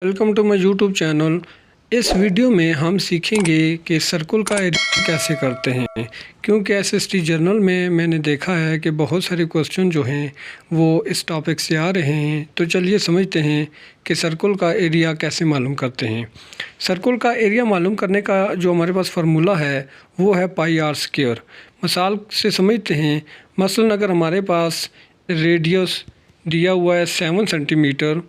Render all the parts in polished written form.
Welcome to my YouTube channel. इस video में हम सीखेंगे कि सर्कल का एरिया कैसे करते हैं, क्योंकि एसएसटी जर्नल में मैंने देखा है कि बहुत सारे क्वेश्चन जो हैं वो इस टॉपिक से आ रहे हैं। तो चलिए समझते हैं कि सर्कल का एरिया कैसे मालूम करते हैं। सर्कल का एरिया मालूम करने का जो हमारे पास फार्मूला है वो है पाई आर स्क्वायर। मिसाल से समझते हैं। मसलन अगर हमारे पास रेडियस दिया हुआ है 7 सेंटीमीटर,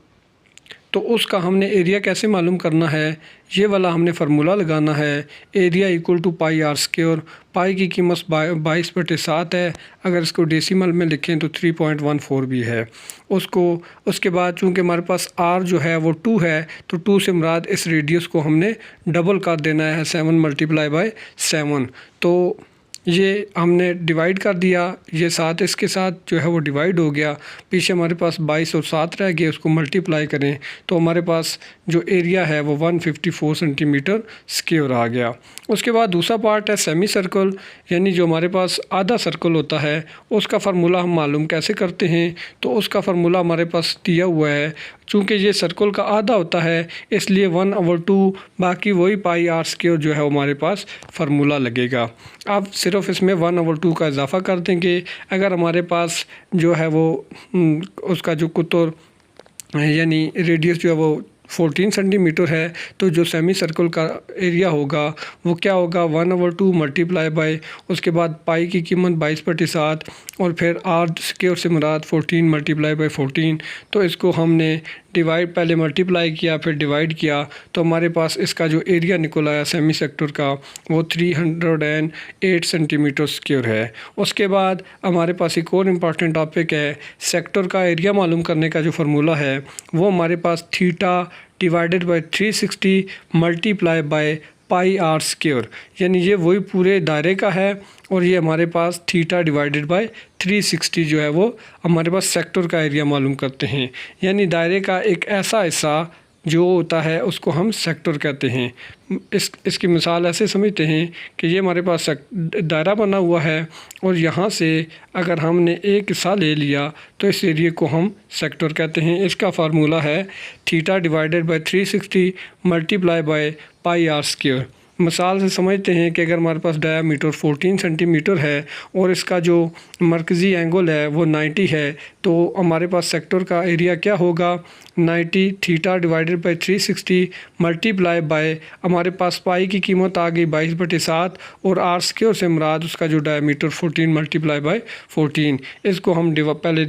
तो उसका हमने एरिया कैसे मालूम करना है, ये वाला हमने फार्मूला लगाना है। Area equal to pi are square. Pi की कीमत 22/7 है। अगर इसको डेसिमल में लिखें तो 3.14 भी है उसके बाद चूँकि हमारे पास आर जो है वो 2 है, तो 2 से मुराद इस रेडियस को हमने डबल कर देना है 7 × 7। तो ये हमने डिवाइड कर दिया, ये 7 इसके साथ जो है वो डिवाइड हो गया। पीछे हमारे पास 22 और 7 रह गए, उसको मल्टीप्लाई करें तो हमारे पास जो एरिया है वो 154 सेंटीमीटर स्क्वायर आ गया। उसके बाद दूसरा पार्ट है सेमी सर्कल, यानी जो हमारे पास आधा सर्कल होता है उसका फार्मूला हम मालूम कैसे करते हैं। तो उसका फार्मूला हमारे पास दिया हुआ है। चूँकि ये सर्कल का आधा होता है इसलिए 1/2, बाकी वही पाई आर स्क्वायर जो है हमारे पास फार्मूला लगेगा। आप सिर्फ इसमें 1/2 का इजाफा कर देंगे। अगर हमारे पास जो है वो उसका जो कुतुर यानी रेडियस जो है वो 14 सेंटीमीटर है, तो जो सेमी सर्कल का एरिया होगा वो क्या होगा, 1/2 मल्टीप्लाई बाय उसके बाद पाई की कीमत 22/7 और फिर आर स्क्वायर से मुराद 14 मल्टीप्लाई बाय 14। तो इसको हमने डिवाइड पहले मल्टीप्लाई किया फिर डिवाइड किया, तो हमारे पास इसका जो एरिया निकल आया सेमी सेक्टर का वो 308 सेंटीमीटर स्क्वायर है। उसके बाद हमारे पास एक और इम्पॉर्टेंट टॉपिक है, सेक्टर का एरिया मालूम करने का जो फार्मूला है वो हमारे पास theta divided by 360 multiply by pi are square, यानी ये वही पूरे दायरे का है और ये हमारे पास थीटा डिवाइडेड बाय 360 जो है वो हमारे पास सेक्टर का एरिया मालूम करते हैं। यानी दायरे का एक ऐसा हिस्सा जो होता है उसको हम सेक्टर कहते हैं। इसकी मिसाल ऐसे समझते हैं कि ये हमारे पास दायरा बना हुआ है और यहाँ से अगर हमने एक हिस्सा ले लिया तो इस एरिया को हम सेक्टर कहते हैं। इसका फार्मूला है theta divided by 360 multiply by pi are square. मिसाल से समझते हैं कि अगर हमारे पास डायामीटर 14 सेंटीमीटर है और इसका जो मरकज़ी एंगल है वो 90 है, तो हमारे पास सेक्टर का एरिया क्या होगा, 90 theta divided by 360 multiply bye हमारे पास पाई की कीमत आ गई 22/7 और आर स्क्वायर से मुराद उसका जो डायामीटर 14 मल्टीप्लाई बाय 14। इसको हम पहले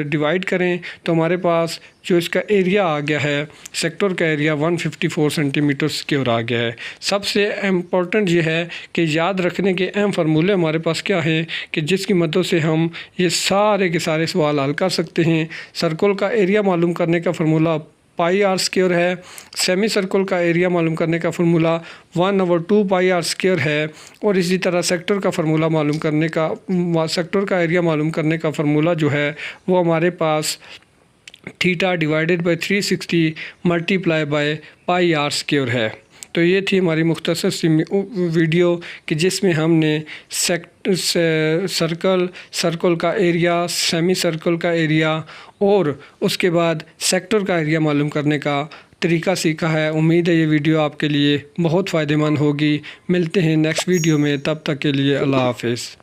डिवाइड करें तो हमारे पास जो इसका एरिया आ गया है सेक्टर का एरिया 154 सेंटीमीटर स्क्वायर आ गया है। सबसे इम्पोर्टेंट ये है कि याद रखने के अहम फार्मूले हमारे पास क्या है कि जिसकी मदद से हम ये सारे के सारे सवाल हल कर सकते हैं। सर्कल का एरिया मालूम करने का फार्मूला पाई आर स्क्वायर है। सेमी सर्कल का एरिया मालूम करने का फार्मूला 1/2 पाई आर स्क्वायर है। और इसी तरह सेक्टर का फार्मूला मालूम करने का सेक्टर का एरिया मालूम करने का फार्मूला जो है वो हमारे पास theta divided by 360 multiply by pi are square है। तो ये थी हमारी मुख्तसर सी वीडियो कि जिसमें हमने सर्कल का एरिया, सेमी सर्कल का एरिया और उसके बाद सेक्टर का एरिया मालूम करने का तरीका सीखा है। उम्मीद है ये वीडियो आपके लिए बहुत फ़ायदेमंद होगी। मिलते हैं नेक्स्ट वीडियो में, तब तक के लिए अल्लाह हाफ़िज़।